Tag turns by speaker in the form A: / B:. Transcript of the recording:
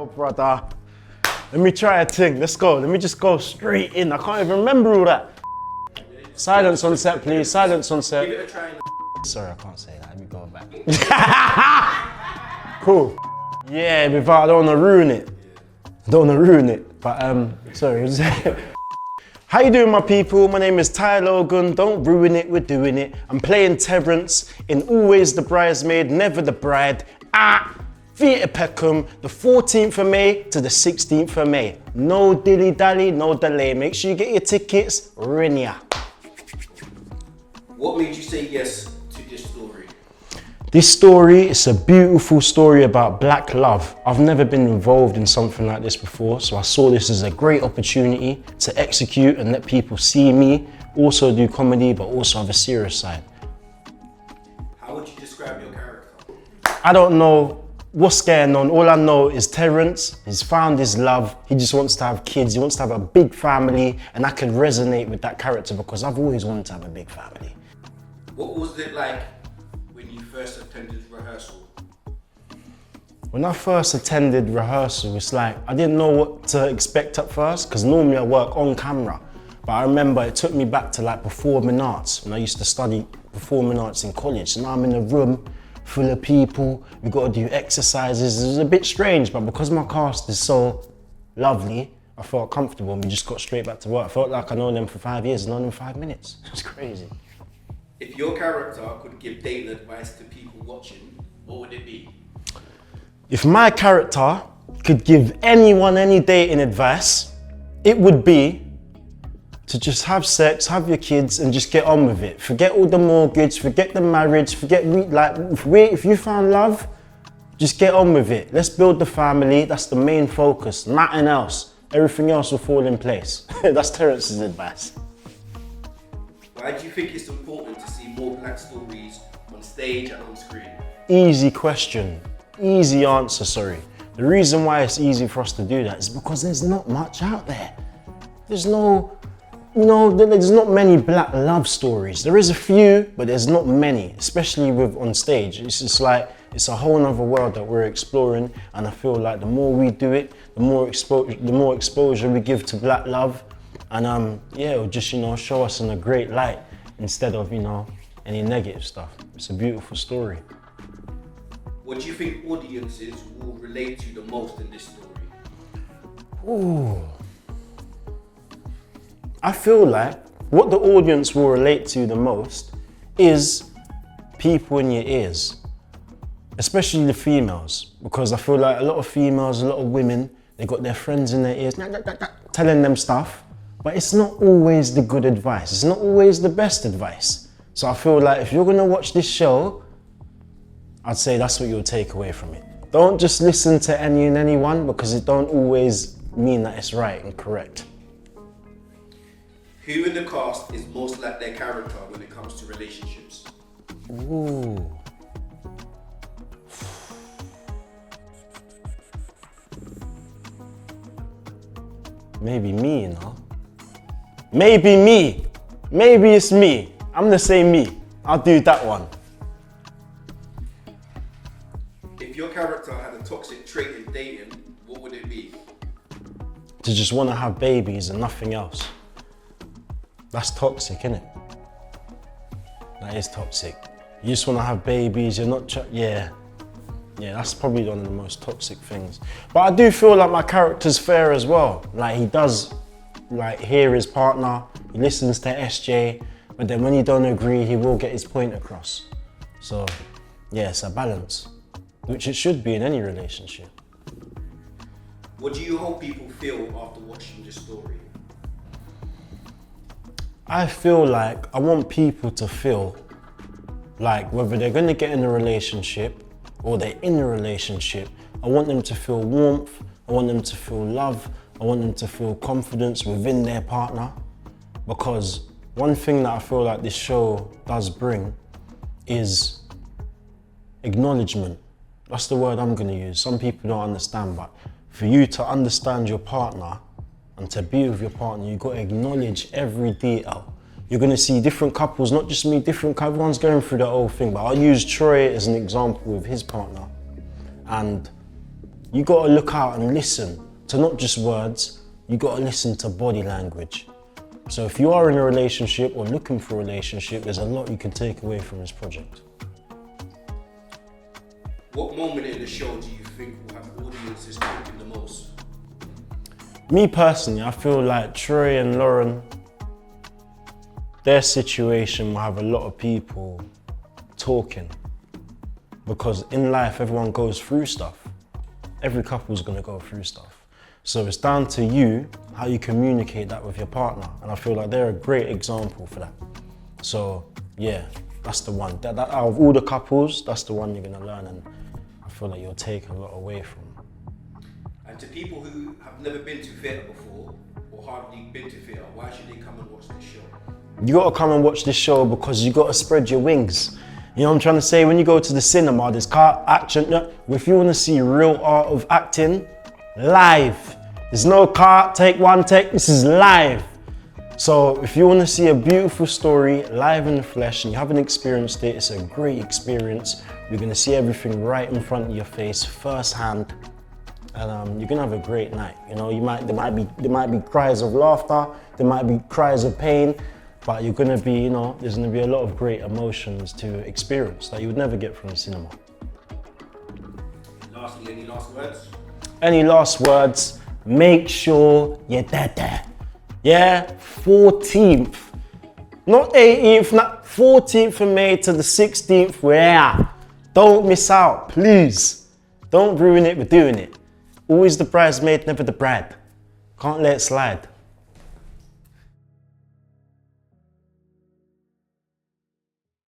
A: Oh, brother. Let me try a thing. Let's go. Let me just go straight in. I can't even remember all that. Silence on set, please. Silence on set.
B: Give it a try.
A: Sorry, I can't say that. Let me go back. Cool. Yeah, without, I don't want to ruin it. I don't want to ruin it. But, sorry. How you doing, my people? My name is Logan. Don't ruin it, we're doing it. I'm playing Terrence in Always The Bridesmaid, Never The Bride at Theatre Peckham, the 14th of May to the 16th of May. No dilly-dally, no delay. Make sure you get your tickets, Rinia.
B: What made you say yes to this story?
A: This story is a beautiful story about black love. I've never been involved in something like this before, so I saw this as a great opportunity to execute and let people see me, also do comedy, but also have a serious side.
B: How would you describe your character?
A: I don't know what's going on. All I know is Terrence, he's found his love. He just wants to have kids. He wants to have a big family, and I can resonate with that character because I've always wanted to have a big family.
B: What was it like when you first attended rehearsal?
A: When I first attended rehearsal, it's like, I didn't know what to expect at first, because normally I work on camera. But I remember it took me back to like performing arts, when I used to study performing arts in college. Now I'm in a room full of people, we got to do exercises. It was a bit strange, but because my cast is so lovely, I felt comfortable and we just got straight back to work. I felt like I known them for 5 years, known them 5 minutes. It was crazy.
B: If your character could give dating advice to people watching, what would it be?
A: If my character could give anyone any dating advice, it would be to just have sex, have your kids, and just get on with it. Forget all the mortgage, forget the marriage, forget, if you found love, just get on with it. Let's build the family, that's the main focus, nothing else. Everything else will fall in place. That's Terrence's advice.
B: Why do you think it's important to see more black stories on stage and on screen?
A: Easy question, easy answer, sorry. The reason why it's easy for us to do that is because there's not much out there. There's there's not many black love stories. There is a few, but there's not many, especially with on stage. It's just like, it's a whole other world that we're exploring, and I feel like the more we do it, the more exposure we give to black love, and yeah, it'll just, show us in a great light instead of, any negative stuff. It's a beautiful story.
B: What do you think audiences will relate to the most in this story?
A: Ooh. I feel like what the audience will relate to the most is people in your ears, especially the females, because I feel like a lot of females, a lot of women, they got their friends in their ears telling them stuff, but it's not always the good advice. It's not always the best advice. So I feel like if you're gonna watch this show, I'd say that's what you'll take away from it. Don't just listen to any and anyone, because it don't always mean that it's right and correct.
B: Who in the cast is most like their character when it comes to relationships?
A: Ooh. Maybe me, Maybe me. Maybe it's me. I'm gonna say me. I'll do that one.
B: If your character had a toxic trait in dating, what would it be?
A: To just want to have babies and nothing else. That's toxic, isn't it? That is toxic. You just want to have babies, you're not, yeah, that's probably one of the most toxic things. But I do feel like my character's fair as well. Like, he does, hear his partner, he listens to SJ, but then when you don't agree, he will get his point across. So, yeah, it's a balance, which it should be in any relationship.
B: What do you hope people feel after watching this story?
A: I feel like I want people to feel like whether they're going to get in a relationship or they're in a relationship, I want them to feel warmth, I want them to feel love, I want them to feel confidence within their partner. Because one thing that I feel like this show does bring is acknowledgement. That's the word I'm going to use. Some people don't understand, but for you to understand your partner and to be with your partner, you've got to acknowledge every detail. You're going to see different couples, not just me, different couples, everyone's going through the whole thing, but I'll use Troy as an example with his partner. And you gotta look out and listen to not just words, you gotta listen to body language. So if you are in a relationship or looking for a relationship, there's a lot you can take away from this project.
B: What moment in the show do you think will have audiences talking the most?
A: Me personally, I feel like Troy and Lauren, their situation will have a lot of people talking. Because in life, everyone goes through stuff. Every couple's gonna go through stuff. So it's down to you, how you communicate that with your partner. And I feel like they're a great example for that. So yeah, that's the one. That out of all the couples, that's the one you're gonna learn, and I feel like you'll take a lot away from.
B: And to people who have never been to theatre before, or hardly been to theatre, why should they come and watch this show?
A: You gotta come and watch this show because you gotta spread your wings. You know what I'm trying to say? When you go to the cinema, there's car action. No, if you wanna see real art of acting, live. There's no car, take one, take, this is live. So if you wanna see a beautiful story, live in the flesh, and you haven't experienced it, it's a great experience. You're gonna see everything right in front of your face, firsthand. And you're gonna have a great night. You know, there might be cries of laughter, there might be cries of pain, but you're gonna be, you know, there's gonna be a lot of great emotions to experience that you would never get from the cinema.
B: Lastly, any last words?
A: Any last words? Make sure you're there. Yeah, 14th, not 18th, not 14th of May to the 16th. Yeah, don't miss out, please. Don't ruin it with doing it. Always the bridesmaid, never the bride. Can't let it slide.